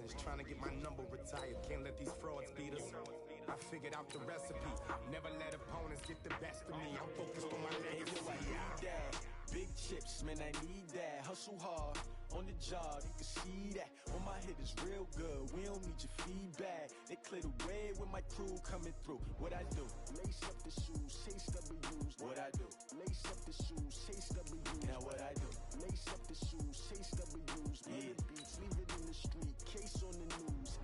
Just trying to get my number retired. Can't let these frauds beat us. I figured out the recipe. Never let opponents get the best of me. I'm focused on my legacy. I need that. Big chips, man, I need that. Hustle hard on the job, you can see that. On my head is real good. We don't need your feedback. They clear the way with my crew coming through. What I do? Lace up the shoes, chase W's. What I do? Lace up the shoes, chase W's. Now what I do? Lace up the shoes, chase W's. Yeah. Beats, leave it in the street, case on the news.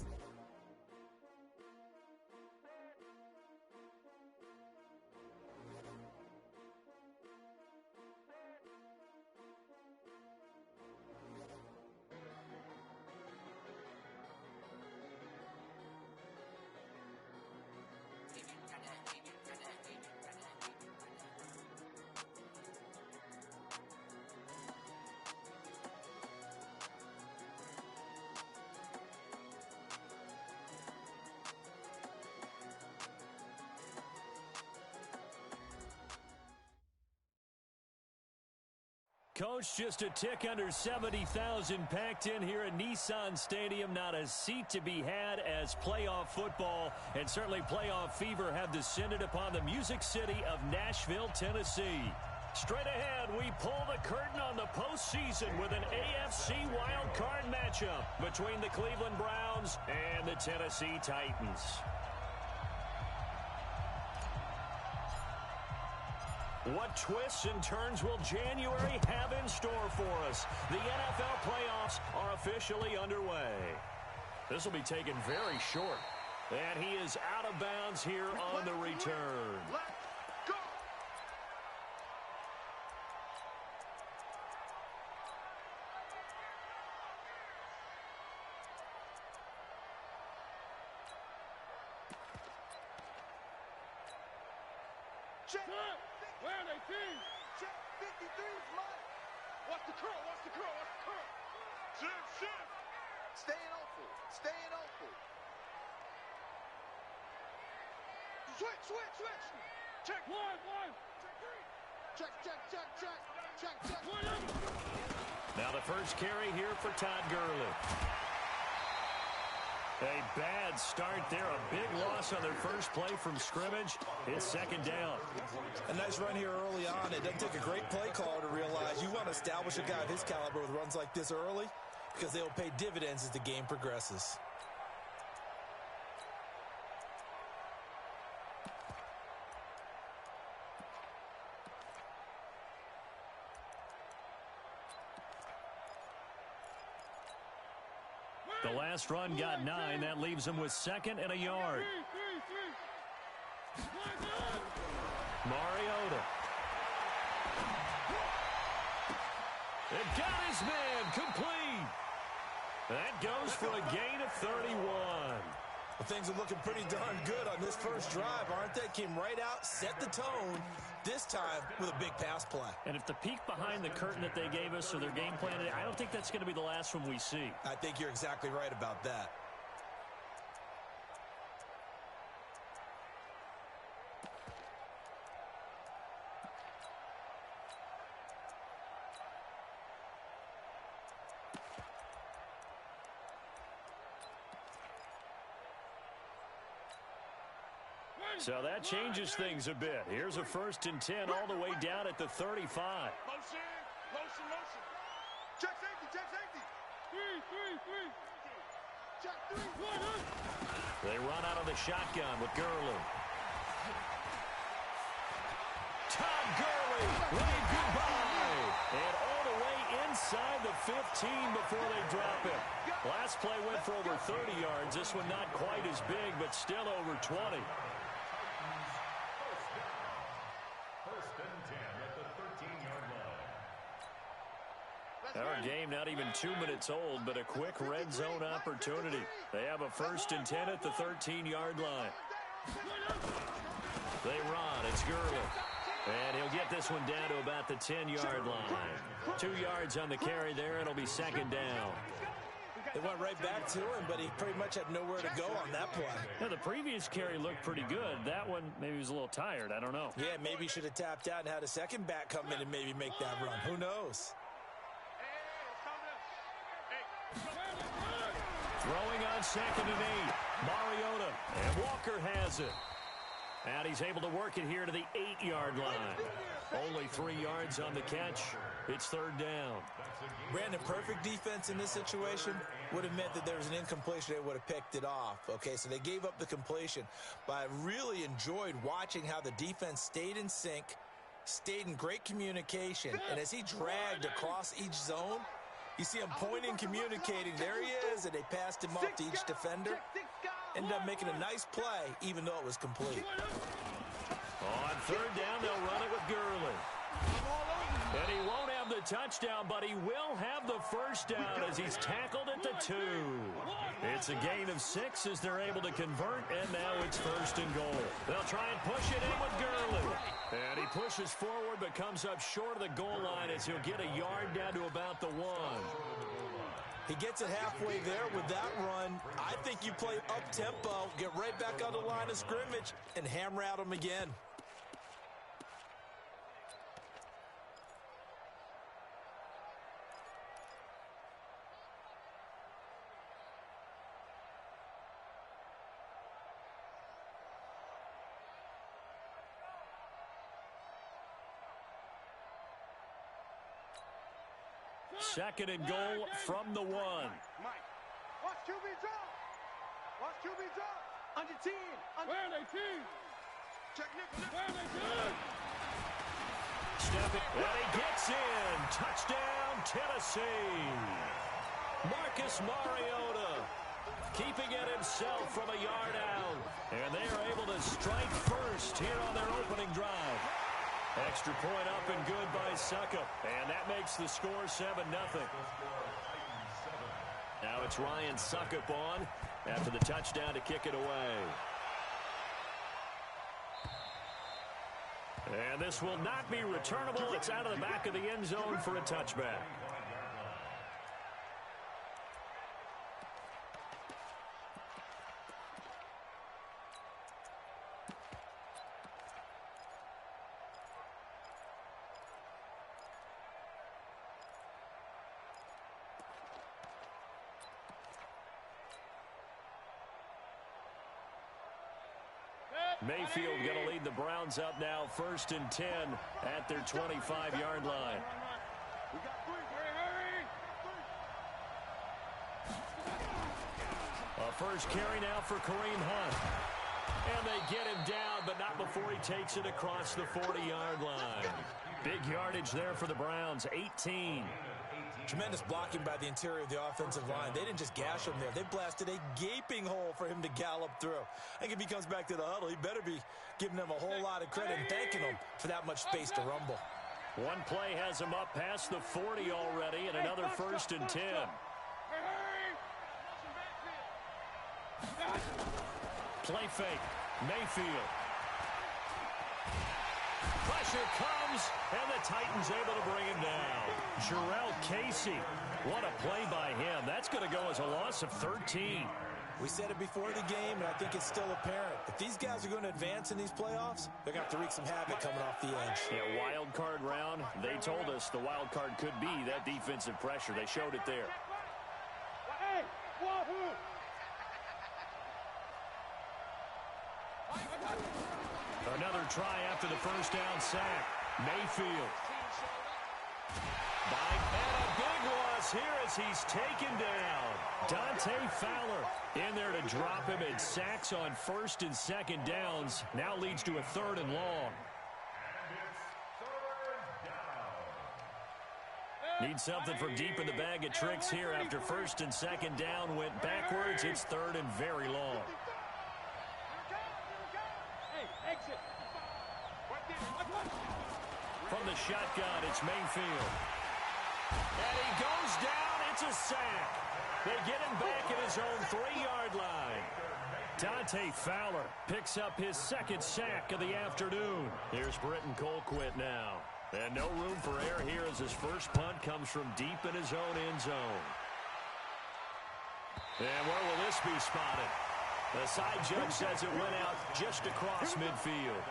Coach, just a tick under 70,000 packed in here at Nissan Stadium. Not a seat to be had as playoff football and certainly playoff fever have descended upon the Music City of Nashville, Tennessee. Straight ahead, we pull the curtain on the postseason with an AFC wildcard matchup between the Cleveland Browns and the Tennessee Titans. What twists and turns will January have in store for us? The NFL playoffs are officially underway. This will be taken very short. And he is out of bounds here on the return. Let's go! Check! Where are they, team? Check 53 is mine. Watch the curl, watch the curl, watch the curl. Shift. Staying awful. Switch. Check. One. Check. Now the first carry here for Todd Gurley. A bad start there. A big loss on their first play from scrimmage. It's second down. A nice run here early on. It doesn't take a great play caller to realize you want to establish a guy of his caliber with runs like this early because they'll pay dividends as the game progresses. The last run got 9. That leaves him with second and a yard. Mariota. It got his man complete. That goes for a gain of 31. Well, things are looking pretty darn good on this first drive, aren't they? Came right out, set the tone, this time with a big pass play. And if the peek behind the curtain that they gave us or their game plan, I don't think that's going to be the last one we see. I think you're exactly right about that. So that changes things a bit. Here's a 1st and 10 all the way down at the 35. Motion. Check safety. Three. Check 3. They run out of the shotgun with Gurley. Todd Gurley, wave goodbye. And all the way inside the 15 before they drop it. Last play went for over 30 yards. This one not quite as big, but still over 20. Our game not even 2 minutes old, but a quick red zone opportunity. They have a 1st and 10 at the 13-yard line. They run. It's Gurley. And he'll get this one down to about the 10-yard line. 2 yards on the carry there. It'll be second down. They went right back to him, but he pretty much had nowhere to go on that play. Now, the previous carry looked pretty good. That one, maybe he was a little tired. I don't know. Yeah, maybe he should have tapped out and had a second back come in and maybe make that run. Who knows? Throwing on 2nd and 8. Mariota. And Walker has it. And he's able to work it here to the 8-yard line. Only 3 yards on the catch. It's 3rd down. Brandon, perfect defense in this situation would have meant that there was an incompletion. They would have picked it off. Okay, so they gave up the completion. But I really enjoyed watching how the defense stayed in sync, stayed in great communication. And as he dragged across each zone, you see him pointing, communicating. There he is, and they passed him off to each defender. Ended up making a nice play, even though it was complete. On 3rd down, they'll run it with Gurley. And he won't have the touchdown, but he will have the first down as he's tackled at the 2. It's a gain of 6 as they're able to convert, and now it's 1st and goal. They'll try and push it in with Gurley. And he pushes forward but comes up short of the goal line as he'll get a yard down to about the 1. He gets it halfway there with that run. I think you play up-tempo, get right back on the line of scrimmage, and hammer at him again. Second and goal from the 1. Mike, watch QB drop. Watch QB drop. Under 10. Where are they, team? Check Nicholas. Where are they, team? Step it. And he gets in. Touchdown, Tennessee. Marcus Mariota keeping it himself from a yard out. And they are able to strike first here on their opening drive. Extra point up and good by Suckup. And that makes the score 7-0. Now it's Ryan Suckup on after the touchdown to kick it away. And this will not be returnable. It's out of the back of the end zone for a touchback. Mayfield going to lead the Browns up now, 1st and 10 at their 25-yard line. We got 3. Hurry. A first carry now for Kareem Hunt. And they get him down, but not before he takes it across the 40-yard line. Big yardage there for the Browns, 18. Tremendous blocking by the interior of the offensive line. They didn't just gash him there. They blasted a gaping hole for him to gallop through. I think if he comes back to the huddle, he better be giving them a whole lot of credit and thanking them for that much space to rumble. One play has him up past the 40 already, and another 1st and 10. Play fake. Mayfield. Pressure comes, and the Titans able to bring him down. Jarrell Casey. What a play by him. That's going to go as a loss of 13. We said it before the game, and I think it's still apparent. If these guys are going to advance in these playoffs, they're going to have to wreak some havoc coming off the edge. Yeah, wild card round. They told us the wild card could be that defensive pressure. They showed it there. Hey, Wahoo! Another try after the first down sack. Mayfield. And a big loss here as he's taken down. Dante Fowler in there to drop him, and sacks on 1st and 2nd downs. Now leads to a 3rd and long. Need something from deep in the bag of tricks here after 1st and 2nd down went backwards. It's 3rd and very long. From the shotgun, it's Mayfield. And he goes down. It's a sack. They get him back at his own 3-yard line. Dante Fowler picks up his 2nd sack of the afternoon. Here's Britton Colquitt now. And no room for error here as his first punt comes from deep in his own end zone. And where will this be spotted? The side judge says it went out just across midfield.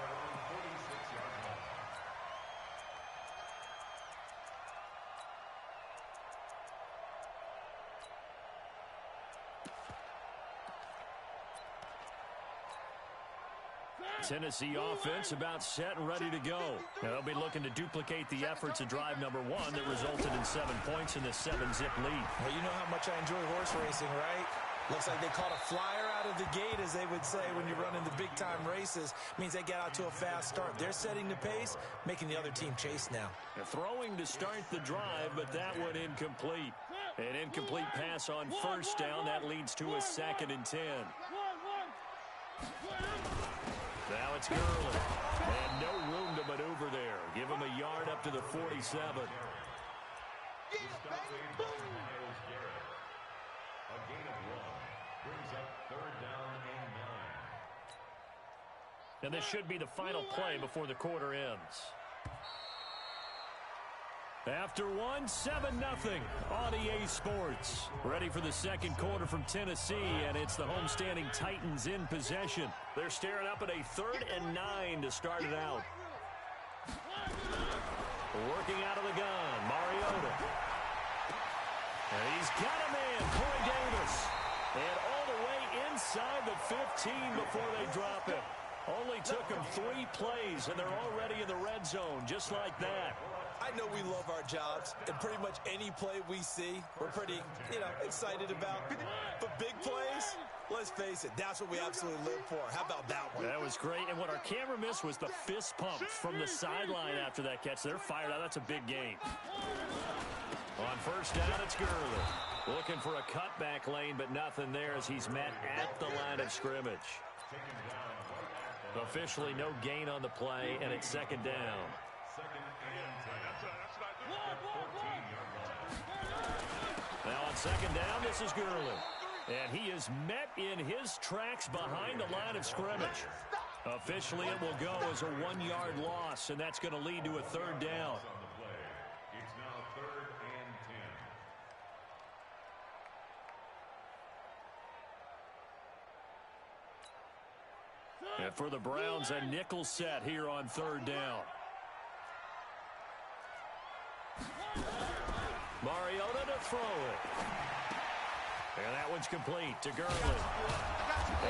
Tennessee offense about set and ready to go. Now, they'll be looking to duplicate the efforts of drive number 1 that resulted in 7 points in the 7-zip lead. Well, you know how much I enjoy horse racing, right? Looks like they caught a flyer out of the gate, as they would say when you're running the big-time races. Means they get out to a fast start. They're setting the pace, making the other team chase now. They're throwing to start the drive, but that one incomplete. An incomplete pass on first down. That leads to a 2nd and 10. Now it's Gurley. And no room to maneuver there. Give him a yard up to the 47. And this should be the final play before the quarter ends. After 1, 7-0 on EA Sports. Ready for the second quarter from Tennessee, and it's the homestanding Titans in possession. They're staring up at a 3rd and 9 to start it out. Working out of the gun, Mariota. And he's got a man, Corey Davis. And all the way inside the 15 before they drop him. Only took them 3 plays, and they're already in the red zone, just like that. I know we love our jobs, and pretty much any play we see, we're pretty, excited about. But big plays, let's face it, that's what we absolutely live for. How about that one? That was great, and what our camera missed was the fist pump from the sideline after that catch. They're fired out. That's a big game. On first down, it's Gurley. Looking for a cutback lane, but nothing there as he's met at the line of scrimmage. Officially no gain on the play, and it's 2nd down. Now on 2nd down, this is Gurley. And he is met in his tracks behind the line of scrimmage. Officially, it will go as a 1-yard loss, and that's going to lead to a 3rd down. And for the Browns, a nickel set here on 3rd down. Mariota to throw it. And that one's complete to Gurley.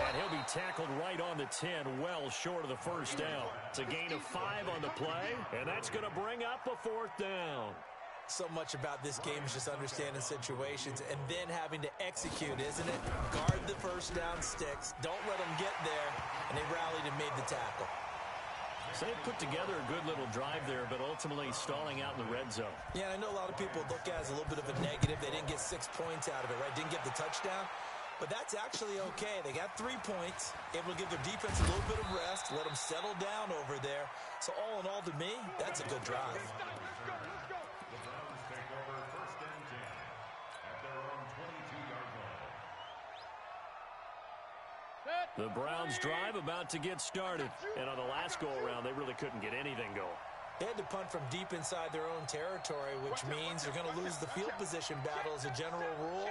And he'll be tackled right on the 10, well short of the first down. It's a gain of 5 on the play, and that's going to bring up a 4th down. So much about this game is just understanding situations and then having to execute, isn't it? Guard the first down sticks. Don't let them get there. And they rallied and made the tackle. So they put together a good little drive there, but ultimately stalling out in the red zone. Yeah, I know a lot of people look at it as a little bit of a negative. They didn't get 6 points out of it, right? Didn't get the touchdown. But that's actually okay. They got 3 points, able to give their defense a little bit of rest, let them settle down over there. So all in all, to me, that's a good drive. The Browns drive about to get started. And on the last go-around, they really couldn't get anything going. They had to punt from deep inside their own territory, which means they're going to lose the field position battle as a general rule.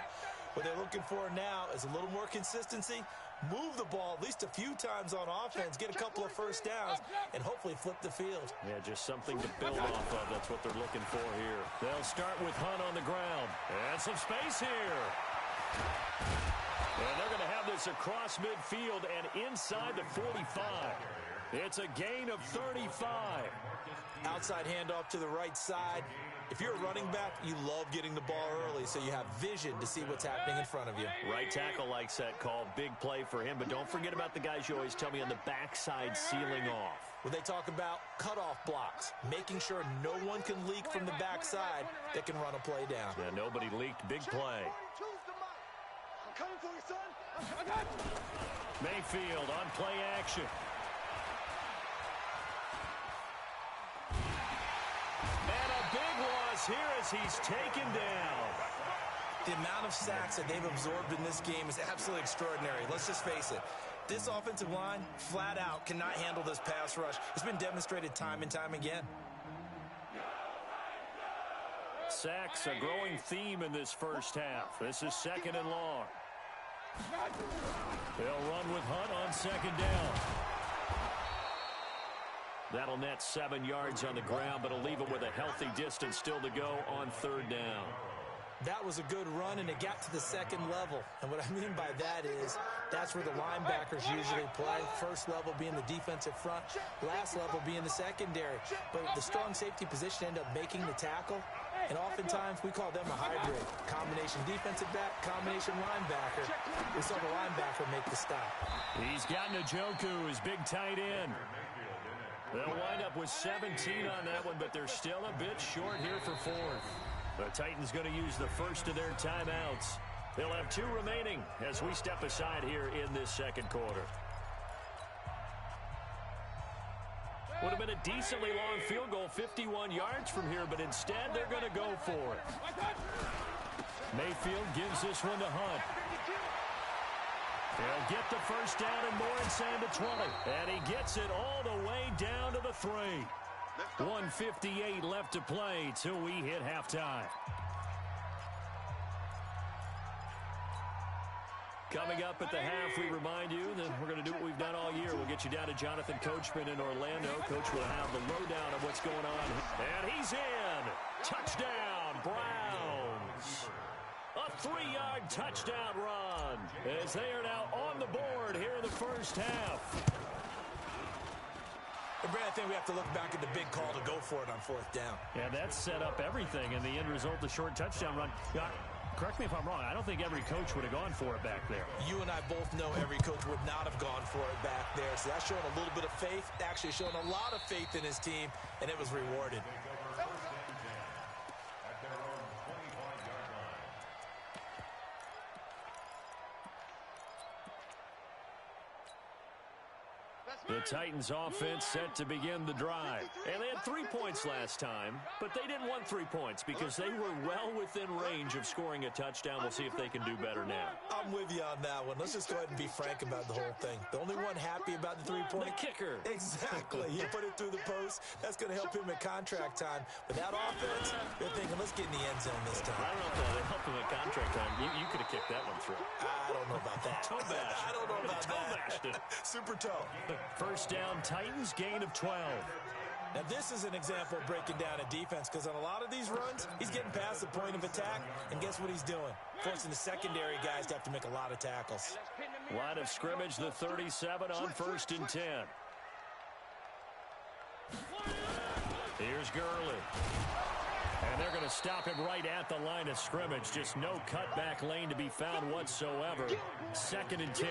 What they're looking for now is a little more consistency, move the ball at least a few times on offense, get a couple of first downs, and hopefully flip the field. Yeah, just something to build off of. That's what they're looking for here. They'll start with Hunt on the ground. And some space here. And they're going to have this across midfield and inside the 45. It's a gain of 35. Outside handoff to the right side. If you're a running back, you love getting the ball early so you have vision to see what's happening in front of you. Right tackle likes that call. Big play for him, but don't forget about the guys you always tell me on the backside sealing off. When they talk about cutoff blocks, making sure no one can leak from the backside that can run a play down. Yeah, nobody leaked. Big play. I'm coming for you, son. I got you. Mayfield on play action. And a big loss here as he's taken down. The amount of sacks that they've absorbed in this game is absolutely extraordinary. Let's just face it. This offensive line, flat out, cannot handle this pass rush. It's been demonstrated time and time again. Sacks, a growing theme in this first half. This is 2nd and long. They'll run with Hunt on 2nd down. That'll net 7 yards on the ground, but it'll leave him with a healthy distance still to go on 3rd down. That was a good run, and it got to the second level. And what I mean by that is that's where the linebackers usually play. First level being the defensive front, last level being the secondary. But the strong safety position ended up making the tackle, and oftentimes we call them a hybrid. Combination defensive back, combination linebacker. We saw the linebacker make the stop. He's got Njoku, his big tight end. They'll wind up with 17 on that one, but they're still a bit short here for fourth. The Titans going to use the first of their timeouts. They'll have 2 remaining as we step aside here in this second quarter. Would have been a decently long field goal, 51 yards from here, but instead they're going to go for it. Mayfield gives this one to Hunt. He'll get the first down and more inside the 20. And he gets it all the way down to the 3. 1:58 left to play till we hit halftime. Coming up at the half, we remind you that we're going to do what we've done all year. We'll get you down to Jonathan Coachman in Orlando. Coach will have the lowdown of what's going on. And he's in. Touchdown, Browns. A 3-yard touchdown run as they are now on the board here in the first half. Brad, I think we have to look back at the big call to go for it on 4th down. Yeah, that set up everything, and the end result, the short touchdown run. Correct me if I'm wrong. I don't think every coach would have gone for it back there. You and I both know every coach would not have gone for it back there. So that's showing a little bit of faith, actually showing a lot of faith in his team, and it was rewarded. The Titans offense set to begin the drive. And they had 3 points last time, but they didn't want 3 points because they were well within range of scoring a touchdown. We'll see if they can do better now. I'm with you on that one. Let's just go ahead and be frank about the whole thing. The only one happy about the 3-point. The kicker. Exactly. He put it through the post. That's going to help him at contract time. But that offense, they're thinking, let's get in the end zone this time. I don't know if they helped him at contract time. You could have kicked that one through. I don't know about that. Toe bash. I don't know about that. Super toe. First down, Titans, gain of 12. Now, this is an example of breaking down a defense because on a lot of these runs, he's getting past the point of attack, and guess what he's doing? Forcing the secondary guys to have to make a lot of tackles. Line of scrimmage, the 37 on 1st and 10. Here's Gurley. And they're going to stop him right at the line of scrimmage. Just no cutback lane to be found whatsoever. 2nd and 10.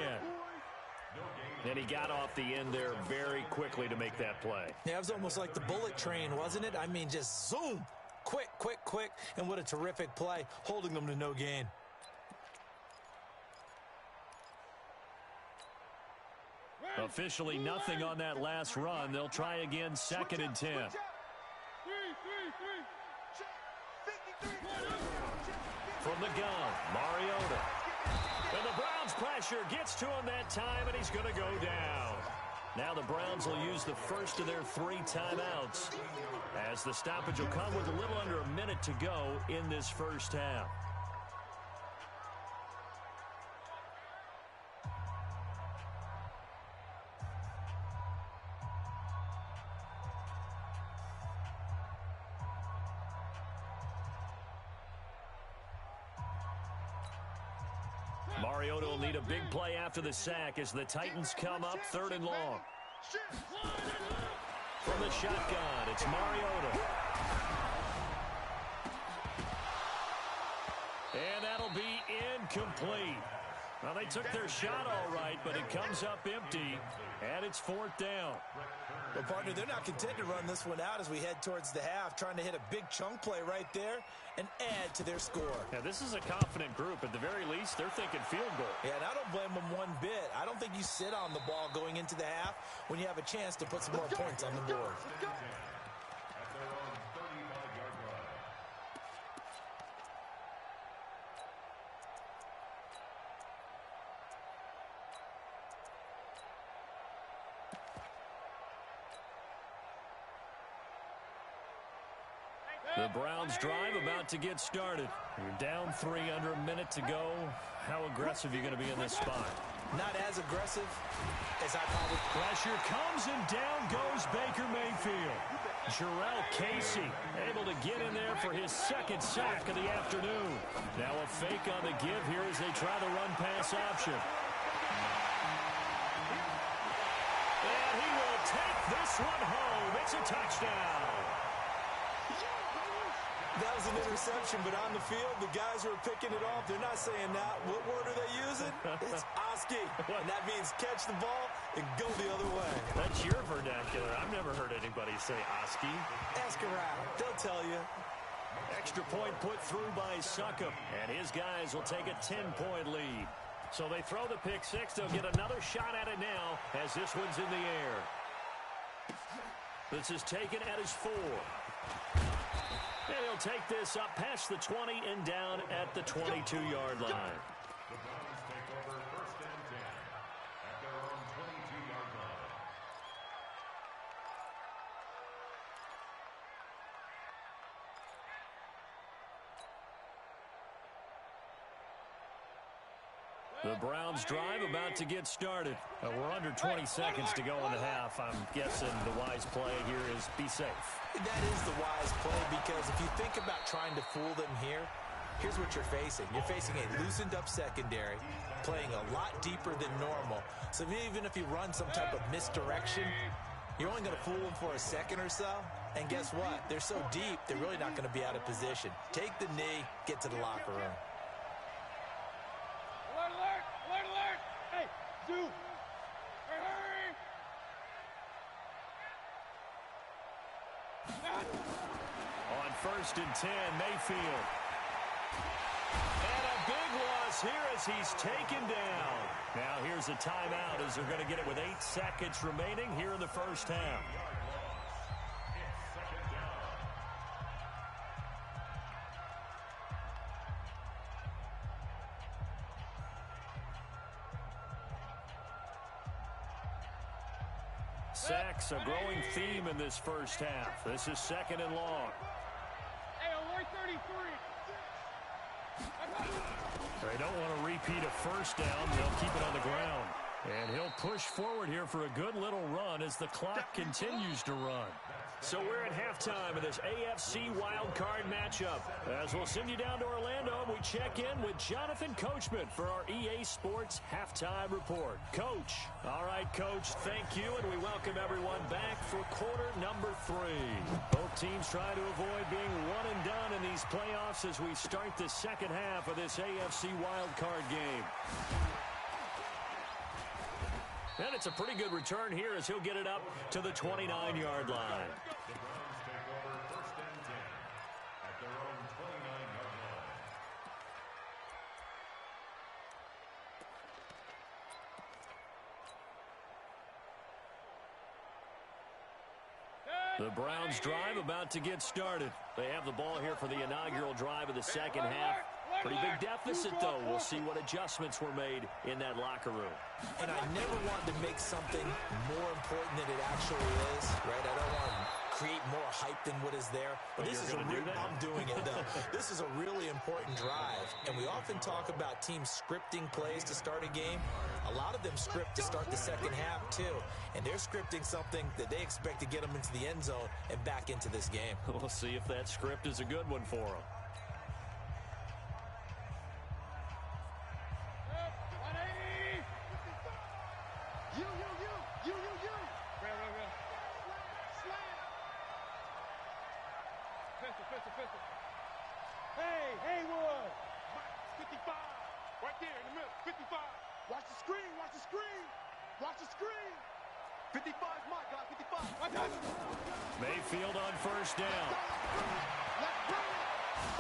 And he got off the end there very quickly to make that play. Yeah, it was almost like the bullet train, wasn't it? I mean, just zoom. Quick, quick, quick. And what a terrific play, holding them to no gain. Officially nothing on that last run. They'll try again, 2nd and 10. From the gun, Mariota. And the Browns pressure gets to him that time, and he's going to go down. Now the Browns will use the first of their 3 timeouts, as the stoppage will come with a little under a minute to go in this first half. Mariota will need a big play after the sack as the Titans come up 3rd and long. From the shotgun, it's Mariota. And that'll be incomplete. Well, they took their shot all right, but it comes up empty, and it's 4th down. Well, partner, they're not content to run this one out as we head towards the half, trying to hit a big chunk play right there and add to their score. Now, this is a confident group. At the very least, they're thinking field goal. Yeah, and I don't blame them one bit. I don't think you sit on the ball going into the half when you have a chance to put some more points on the board. The Browns drive about to get started. You're down 3 under a minute to go. How aggressive are you going to be in this spot? Not as aggressive as I probably... Pressure comes and down goes Baker Mayfield. Jarrell Casey able to get in there for his second sack of the afternoon. Now a fake on the give here as they try the run-pass option. And he will take this one home. It's a touchdown. That was an interception, but on the field, the guys who are picking it off, they're not saying that. What word are they using? It's Oski. And that means catch the ball and go the other way. That's your vernacular. I've never heard anybody say Oski. Ask around. They'll tell you. Extra point put through by Succop. And his guys will take a 10-point lead. So they throw the pick six. They'll get another shot at it now as this one's in the air. This is taken at his 4. And he'll take this up past the 20 and down at the 22-yard line. The Browns take over 1st and 10 at their own 22-yard line. The Browns drive about to get started. We're under 20 seconds to go in the half. I'm guessing the wise play here is be safe. That is the wise play, because if you think about trying to fool them here, here's what you're facing. You're facing a loosened up secondary, playing a lot deeper than normal. So even if you run some type of misdirection, you're only going to fool them for a second or so. And guess what? They're so deep, they're really not going to be out of position. Take the knee, get to the locker room. Alert, alert, alert, alert. Hey, Zoo. Hurry, hurry. On 1st and 10, Mayfield. And a big loss here as he's taken down. Now here's a timeout as they're going to get it with 8 seconds remaining here in the first half. Sacks, a growing theme in this first half. This is 2nd and long. Hey, alert 33. They don't want to repeat a first down. They'll keep it on the ground. And he'll push forward here for a good little run as the clock continues to run. So we're at halftime of this AFC wildcard matchup. As we'll send you down to Orlando, we check in with Jonathan Coachman for our EA Sports Halftime Report. Coach. All right, Coach, thank you, and we welcome everyone back for quarter number 3. Both teams try to avoid being one and done in these playoffs as we start the second half of this AFC wildcard game. And it's a pretty good return here as he'll get it up to the 29-yard line. The Browns take over 1st and 10 at their own 29-yard line. The Browns drive about to get started. They have the ball here for the inaugural drive of the second half. Pretty big deficit, though. We'll see what adjustments were made in that locker room. And I never want to make something more important than it actually is, right? I don't want to create more hype than what is there. But this is I'm doing it, though. This is a really important drive. And we often talk about teams scripting plays to start a game. A lot of them script to start the second half, too. And they're scripting something that they expect to get them into the end zone and back into this game. We'll see if that script is a good one for them. Hey, Haywood! 55! Right there in the middle, 55! Watch the screen, watch the screen! Watch the screen! 55 is my guy, 55! Watch that! Mayfield on first down.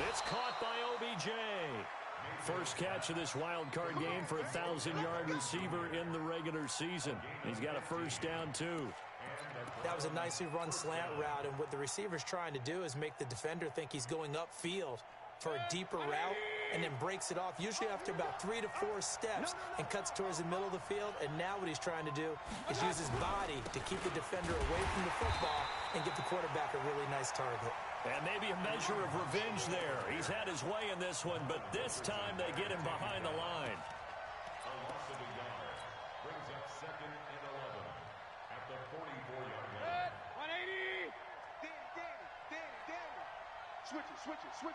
It's caught by OBJ. First catch of this wild card game for a 1,000-yard receiver in the regular season. He's got a first down, too. That was a nicely run slant route, and what the receiver's trying to do is make the defender think he's going upfield for a deeper route, and then breaks it off, usually after about 3 to 4 steps, and cuts towards the middle of the field. And now what he's trying to do is use his body to keep the defender away from the football and get the quarterback a really nice target. And maybe a measure of revenge there. He's had his way in this one, but this time they get him behind the line. A loss of a yard brings up 2nd and 11 at the 44-yard line. 180! Switch it.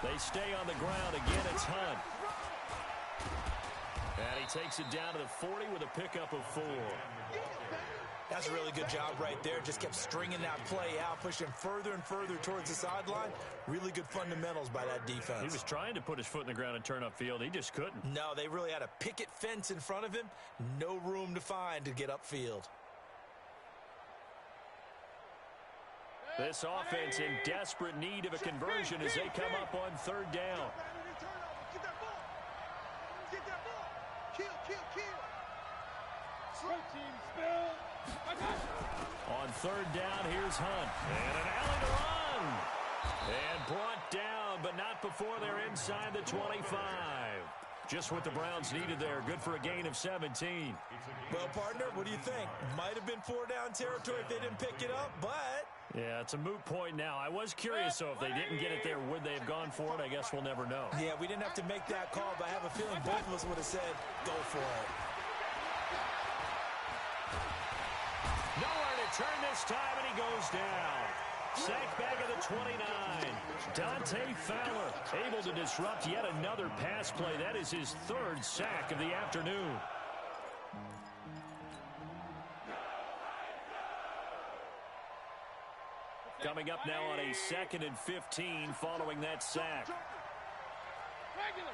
They stay on the ground. Again, it's Hunt. And he takes it down to the 40 with a pickup of 4. That's a really good job right there. Just kept stringing that play out, pushing further and further towards the sideline. Really good fundamentals by that defense. He was trying to put his foot in the ground and turn upfield. He just couldn't. No, they really had a picket fence in front of him. No room to find to get upfield. This offense in desperate need of a conversion as they come up on 3rd down. Get that ball. Get that ball. Kill. Team spill. On 3rd down, here's Hunt. And an alley to run. And brought down, but not before they're inside the 25. Just what the Browns needed there. Good for a gain of 17. Well, partner, what do you think? Might have been 4-down territory if they didn't pick it up, but... Yeah, it's a moot point now. I was curious, so if they didn't get it there, would they have gone for it? I guess we'll never know. Yeah, we didn't have to make that call, but I have a feeling both of us would have said, go for it. Nowhere to turn this time, and he goes down. Sack back at the 29. Dante Fowler able to disrupt yet another pass play. That is his 3rd sack of the afternoon. Coming up now on a 2nd and 15 following that sack. Regular.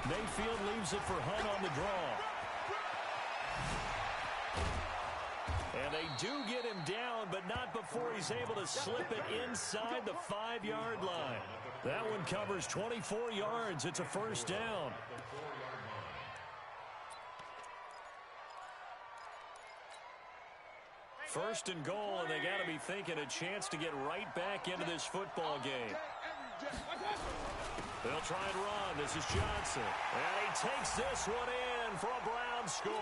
Mayfield leaves it for Hunt on the draw. And they do get him down, but not before he's able to slip it inside the 5-yard line. That one covers 24 yards. It's a 1st down. First and goal, and they got to be thinking a chance to get right back into this football game. They'll try and run. This is Johnson. And he takes this one in for a Brown score.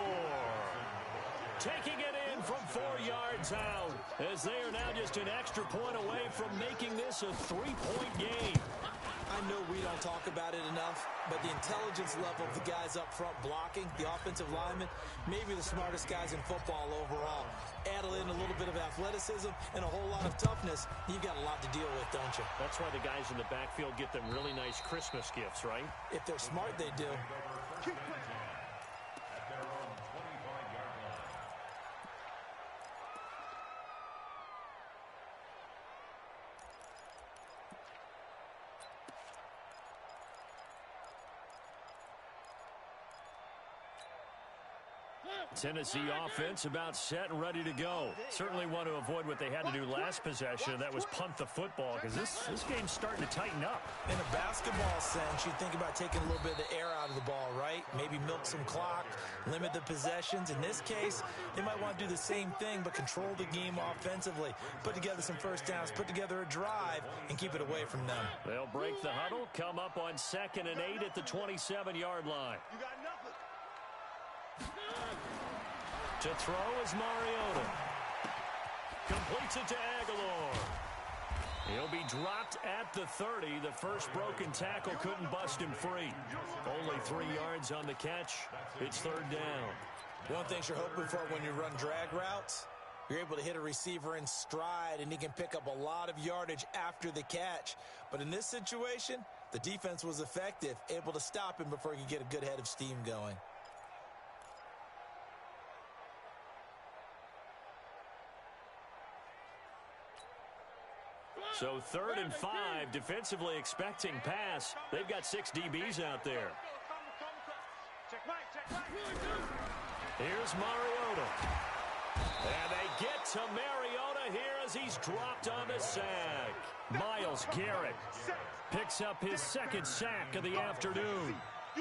Taking it in from 4 yards out, as they are now just an extra point away from making this a 3-point game. I know we don't talk about it enough, but the intelligence level of the guys up front blocking, the offensive linemen, maybe the smartest guys in football overall. Add in a little bit of athleticism and a whole lot of toughness, you've got a lot to deal with, don't you? That's why the guys in the backfield get them really nice Christmas gifts, right? If they're smart, they do. Tennessee offense about set and ready to go. Certainly want to avoid what they had to do last possession. That was punt the football, because this game's starting to tighten up. In a basketball sense, you think about taking a little bit of the air out of the ball, right? Maybe milk some clock, limit the possessions. In this case, they might want to do the same thing, but control the game offensively. Put together some 1st downs, put together a drive, and keep it away from them. They'll break the huddle, come up on 2nd and 8 at the 27-yard line. You got nothing. To throw is Mariota. Completes it to Aguilar. He'll be dropped at the 30. The first broken tackle couldn't bust him free. Only 3 yards on the catch. It's 3rd down. One thing you're hoping for when you run drag routes, you're able to hit a receiver in stride, and he can pick up a lot of yardage after the catch. But in this situation, the defense was effective, able to stop him before he could get a good head of steam going. So 3rd and 5, defensively expecting pass. They've got 6 DBs out there. Here's Mariota. And they get to Mariota here as he's dropped on the sack. Myles Garrett picks up his 2nd sack of the afternoon.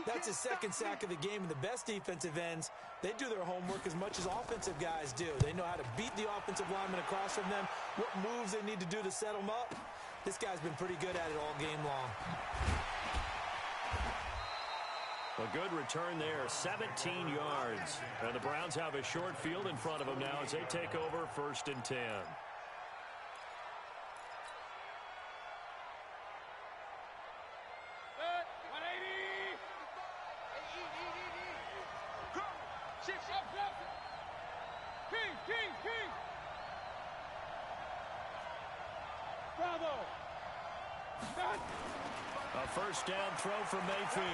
That's his 2nd sack of the game, and the best defensive ends, they do their homework as much as offensive guys do. They know how to beat the offensive lineman across from them, what moves they need to do to set them up. This guy's been pretty good at it all game long. A good return there, 17 yards. And the Browns have a short field in front of them now as they take over 1st and 10. A first down throw for Mayfield.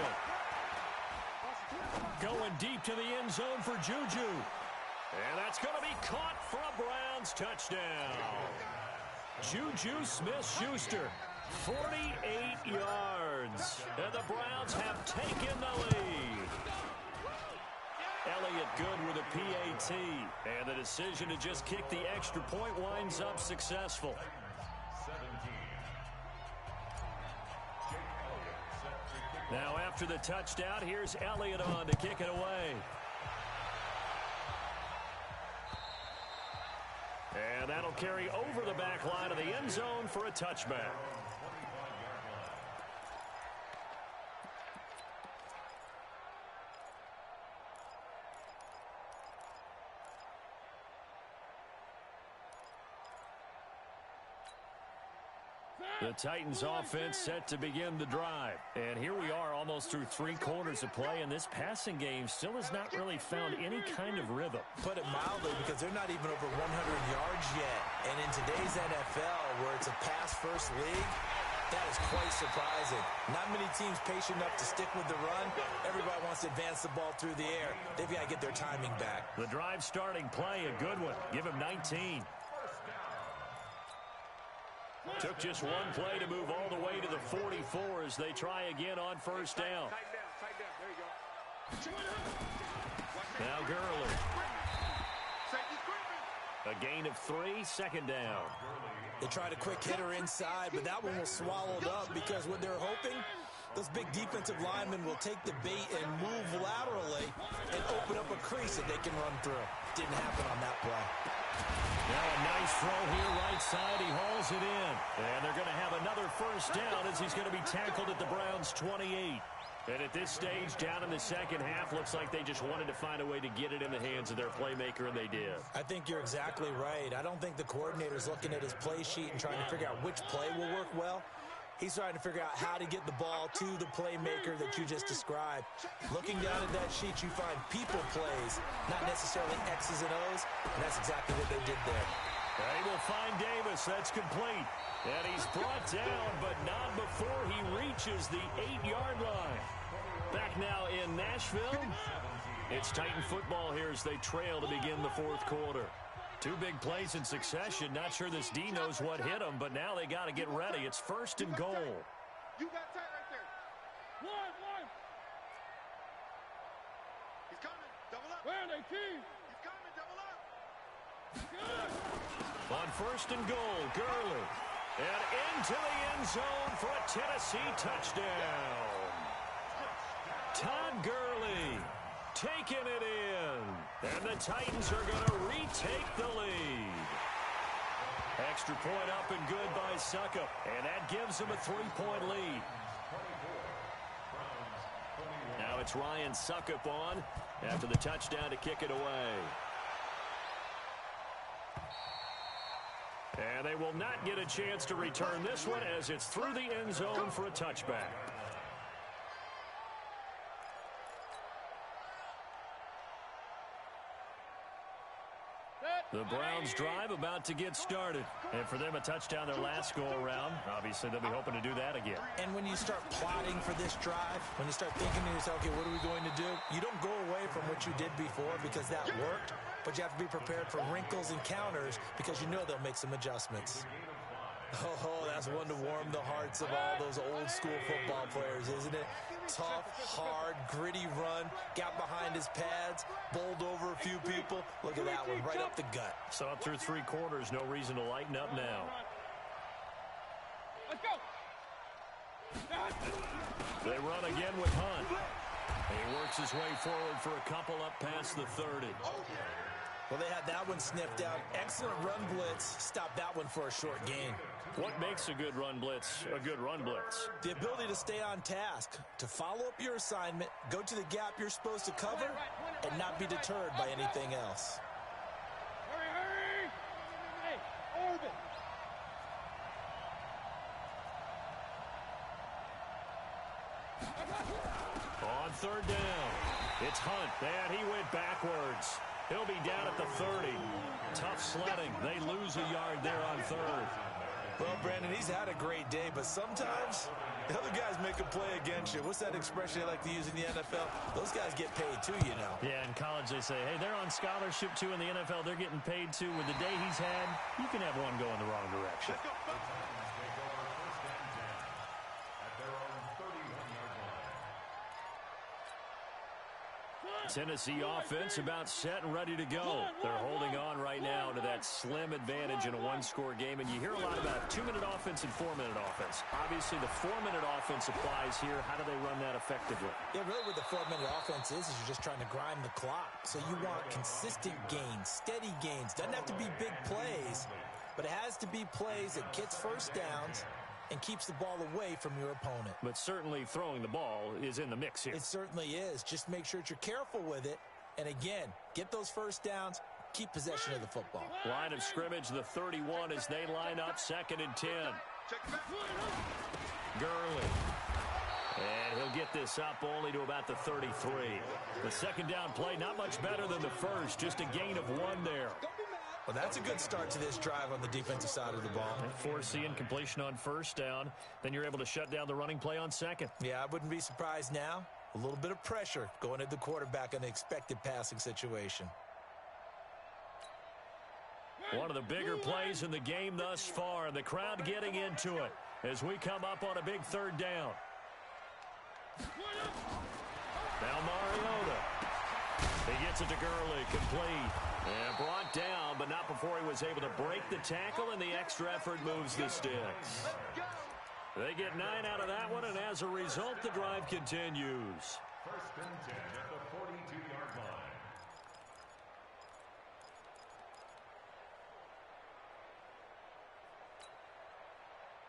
Going deep to the end zone for Juju. And that's going to be caught for a Browns touchdown. Juju Smith-Schuster, 48 yards. And the Browns have taken the lead. Elliott good with a PAT. And the decision to just kick the extra point winds up successful. Now after the touchdown, here's Elliott on to kick it away. And that'll carry over the back line of the end zone for a touchback. The Titans offense set to begin the drive. And here we are almost through 3 quarters of play, and this passing game still has not really found any kind of rhythm. Put it mildly, because they're not even over 100 yards yet. And in today's NFL, where it's a pass-first league, that is quite surprising. Not many teams patient enough to stick with the run. Everybody wants to advance the ball through the air. They've got to get their timing back. The drive starting play, a good one. Give him 19. Took just one play to move all the way to the 44 as they try again on first down. Tight down. There you go. Now Gurley. A gain of 3, second down. They tried a quick hitter inside, but that one was swallowed up because what they're hoping, those big defensive linemen will take the bait and move laterally and open up a crease that they can run through. Didn't happen on that play. Now a nice throw here right side. He hauls it in. And they're going to have another first down as he's going to be tackled at the Browns' 28. And at this stage, down in the second half, looks like they just wanted to find a way to get it in the hands of their playmaker, and they did. I think you're exactly right. I don't think the coordinator's looking at his play sheet and trying to figure out which play will work well. He's trying to figure out how to get the ball to the playmaker that you just described. Looking down at that sheet, you find people plays, not necessarily X's and O's, and that's exactly what they did there. They will find Davis. That's complete. And he's brought down, but not before he reaches the 8-yard line. Back now in Nashville. It's Titan football here as they trail to begin the fourth quarter. 2 big plays in succession. Not sure this D knows what hit him, but now they got to get ready. It's first and goal. You got tight right there. One. He's coming. Double up. Where are they, Keith? He's coming. Double up. Good. On first and goal, Gurley. And into the end zone for a Tennessee touchdown. Todd Gurley taking it in. And the Titans are going to retake the lead. Extra point up and good by Suckup. And that gives them a 3-point lead. Now it's Ryan Suckup on after the touchdown to kick it away. And they will not get a chance to return this one as it's through the end zone for a touchback. The Browns drive about to get started. And for them, a touchdown their last go-around. Obviously, they'll be hoping to do that again. And when you start plotting for this drive, when you start thinking to yourself, okay, what are we going to do? You don't go away from what you did before because that worked, but you have to be prepared for wrinkles and counters because you know they'll make some adjustments. Oh, that's one to warm the hearts of all those old school football players, isn't it? Tough, hard, gritty run, got behind his pads, bowled over a few people. Look at that one, right up the gut. So up through 3 quarters, no reason to lighten up now. Let's go. They run again with Hunt. He works his way forward for a couple up past the 30. Well, they had that one sniffed out. Excellent run blitz. Stopped that one for a short gain. What makes a good run blitz a good run blitz? The ability to stay on task, to follow up your assignment, go to the gap you're supposed to cover, and not be deterred by anything else. Hurry. Hey, Orbit. On third down, it's Hunt, and he went backwards. He'll be down at the 30. Tough sledding. They lose a yard there on third. Well, Brandon, he's had a great day, but sometimes the other guys make a play against you. What's that expression they like to use in the NFL? Those guys get paid too, you know. Yeah, in college they say, hey, they're on scholarship too. In the NFL, they're getting paid too. With the day he's had, you can have one go in the wrong direction. Tennessee offense about set and ready to go. They're holding on right now to that slim advantage in a one-score game. And you hear a lot about 2-minute offense and 4-minute offense. Obviously, the 4-minute offense applies here. How do they run that effectively? Yeah, really what the 4-minute offense is you're just trying to grind the clock. So you want consistent gains, steady gains. Doesn't have to be big plays, but it has to be plays that gets first downs and keeps the ball away from your opponent. But certainly throwing the ball is in the mix here. It certainly is. Just make sure that you're careful with it. And again, get those first downs, keep possession of the football. Line of scrimmage, the 31 as they line up, 2nd and 10. Gurley. And he'll get this up only to about the 33. The second down play, not much better than the first, just a gain of 1 there. Well, that's a good start to this drive on the defensive side of the ball. Forcing completion on first down. Then you're able to shut down the running play on second. Yeah, I wouldn't be surprised now. A little bit of pressure going at the quarterback in an expected passing situation. One of the bigger plays in the game thus far. The crowd getting into it as we come up on a big 3rd down. Now Mariota. He gets it to Gurley, complete. And brought down, but not before he was able to break the tackle, and the extra effort moves the sticks. They get 9 out of that one, and as a result, the drive continues. 1st and 10 at the 42-yard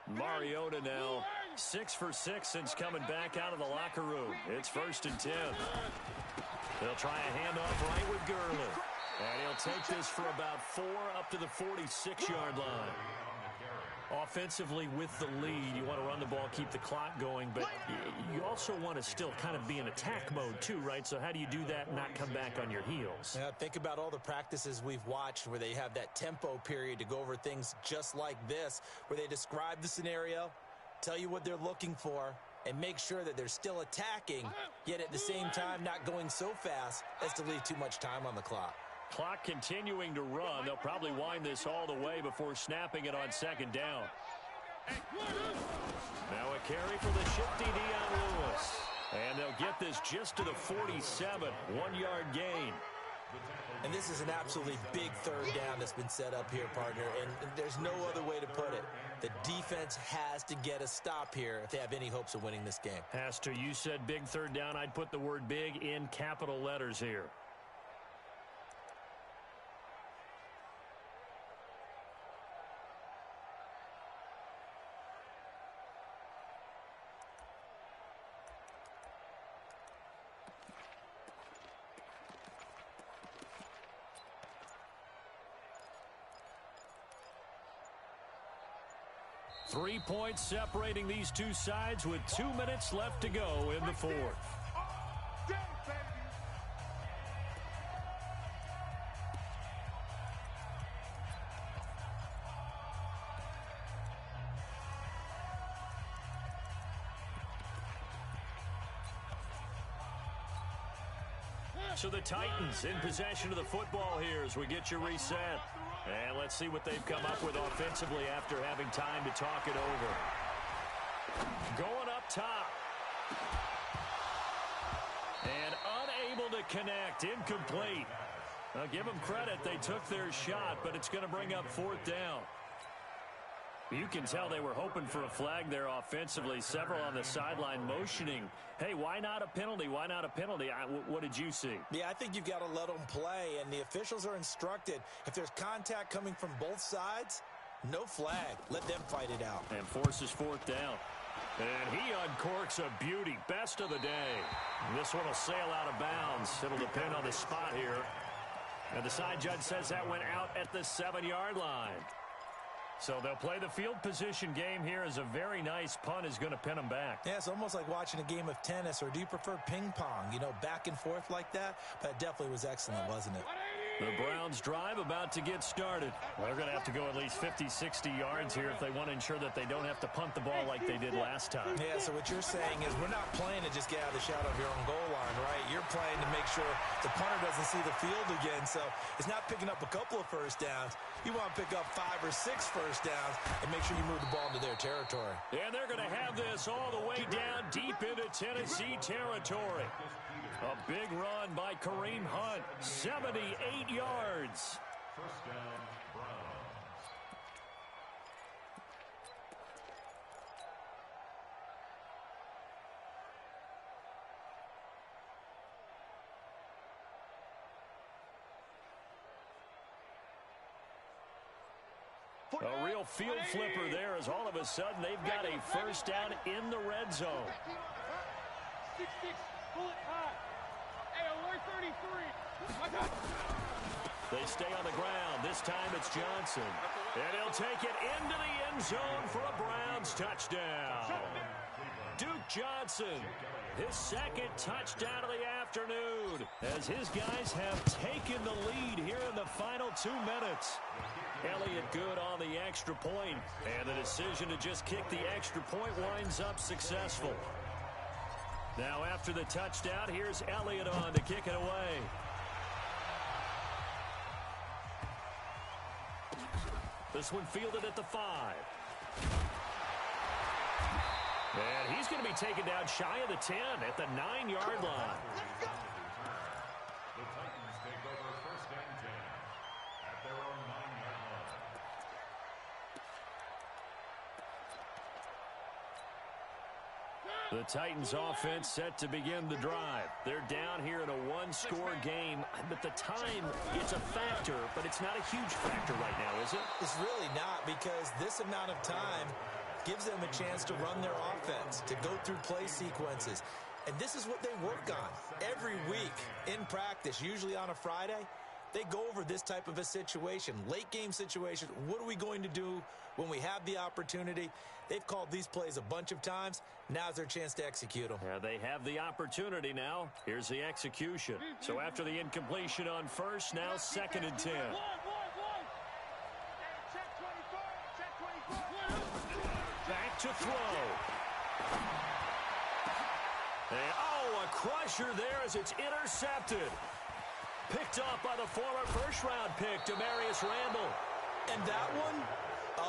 line. Mariota now 6 for 6 since coming back out of the locker room. It's 1st and 10. They'll try a handoff right with Gurley. And he'll take this for about 4 up to the 46-yard line. Offensively with the lead, you want to run the ball, keep the clock going, but you also want to still kind of be in attack mode too, right? So how do you do that and not come back on your heels? Yeah, think about all the practices we've watched where they have that tempo period to go over things just like this, where they describe the scenario, tell you what they're looking for, and make sure that they're still attacking, yet at the same time not going so fast as to leave too much time on the clock. Clock continuing to run. They'll probably wind this all the way before snapping it on 2nd down. Now a carry for the shifty Dion Lewis. And they'll get this just to the 47, 1-yard gain. And this is an absolutely big 3rd down that's been set up here, partner, and there's no other way to put it. The defense has to get a stop here if they have any hopes of winning this game. Has to. You said big 3rd down. I'd put the word big in capital letters here. Three points separating these two sides with 2 minutes left to go in the 4th. So the Titans in possession of the football here as we get you reset. And let's see what they've come up with offensively after having time to talk it over. Going up top. And unable to connect. Incomplete. I'll give them credit. They took their shot, but it's going to bring up 4th down. You can tell they were hoping for a flag there offensively. Several on the sideline motioning. Hey, why not a penalty? Why not a penalty? What did you see? Yeah, I think you've got to let them play, and the officials are instructed. If there's contact coming from both sides, no flag. Let them fight it out. And forces 4th down. And he uncorks a beauty. Best of the day. This one will sail out of bounds. It'll depend on the spot here. And the side judge says that went out at the 7-yard line. So they'll play the field position game here as a very nice punt is going to pin them back. Yeah, it's almost like watching a game of tennis, or do you prefer ping pong? You know, back and forth like that? But it definitely was excellent, wasn't it? The Browns drive about to get started. Well, they're going to have to go at least 50, 60 yards here if they want to ensure that they don't have to punt the ball like they did last time. Yeah, so what you're saying is we're not playing to just get out of the shadow of your own goal line, right? You're playing to make sure the punter doesn't see the field again. So it's not picking up a couple of first downs. You want to pick up 5 or 6 first downs and make sure you move the ball into their territory. And they're going to have this all the way down deep into Tennessee territory. A big run by Kareem Hunt, 78 yards. First down, Browns. A real field flipper there as all of a sudden they've got a first down in the red zone. 6-6, pull it high. Hey, alert 33. They stay on the ground. This time it's Johnson. And he'll take it into the end zone for a Browns touchdown. Duke Johnson, his second touchdown of the afternoon, as his guys have taken the lead here in the final 2 minutes. Elliott good on the extra point, and the decision to just kick the extra point winds up successful. Now after the touchdown, here's Elliott on to kick it away. This one fielded at the 5. And he's going to be taken down shy of the 10 at the 9-yard line. The Titans take over first and 10 at their own 9-yard line. The Titans offense set to begin the drive. They're down here in a 1-score game, but the time, it's a factor, but it's not a huge factor right now, is it? It's really not, because this amount of time gives them a chance to run their offense, to go through play sequences. And this is what they work on every week in practice, usually on a Friday. They go over this type of a situation, late game situation. What are we going to do when we have the opportunity? They've called these plays a bunch of times. Now's their chance to execute them. Yeah, they have the opportunity now. Here's the execution. So after the incompletion on first, now 2nd and 10. Back to throw. And, a crusher there as it's intercepted. Picked up by the former first-round pick, Demarius Randall. And that one,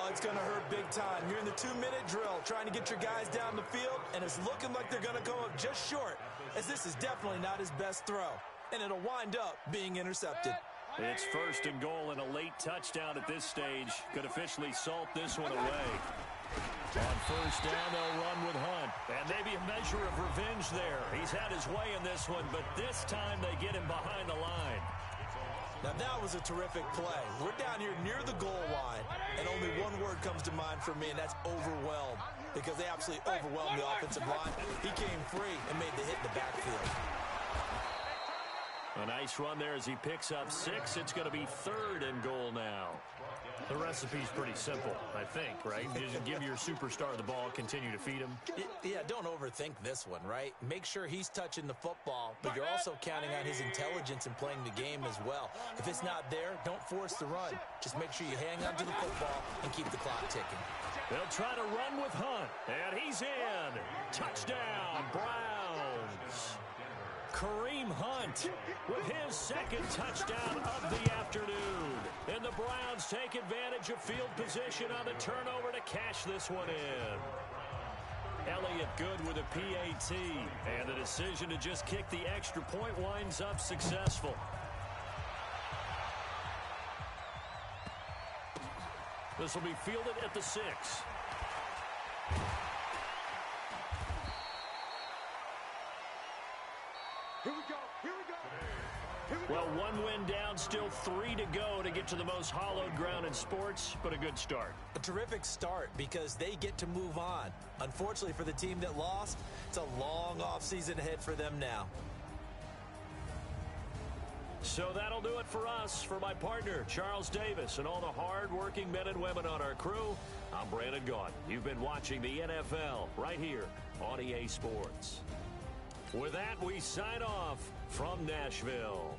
it's going to hurt big time. You're in the 2-minute drill trying to get your guys down the field, and it's looking like they're going to come up just short, as this is definitely not his best throw. And it'll wind up being intercepted. It's 1st and goal and a late touchdown at this stage. Could officially salt this one away. On first down, they'll run with Hunt. And maybe a measure of revenge there. He's had his way in this one, but this time they get him behind the line. Now, that was a terrific play. We're down here near the goal line, and only one word comes to mind for me, and that's overwhelmed, because they absolutely overwhelmed the offensive line. He came free and made the hit in the backfield. A nice run there as he picks up 6. It's going to be 3rd and goal now. The recipe's pretty simple, I think, right? You just give your superstar the ball, continue to feed him. Yeah, don't overthink this one, right? Make sure he's touching the football, but you're also counting on his intelligence in playing the game as well. If it's not there, don't force the run. Just make sure you hang on to the football and keep the clock ticking. They'll try to run with Hunt, and he's in. Touchdown, Browns. Kareem Hunt with his 2nd touchdown of the afternoon. And the Browns take advantage of field position on the turnover to cash this one in. Elliott good with a PAT. And the decision to just kick the extra point winds up successful. This will be fielded at the 6. Here we go. Here we go. Well, 1 win down, still 3 to go to get to the most hallowed ground in sports, but a good start. A terrific start because they get to move on. Unfortunately for the team that lost, it's a long offseason ahead for them now. So that'll do it for us. For my partner, Charles Davis, and all the hard-working men and women on our crew, I'm Brandon Gaudin. You've been watching the NFL right here on EA Sports. With that, we sign off from Nashville.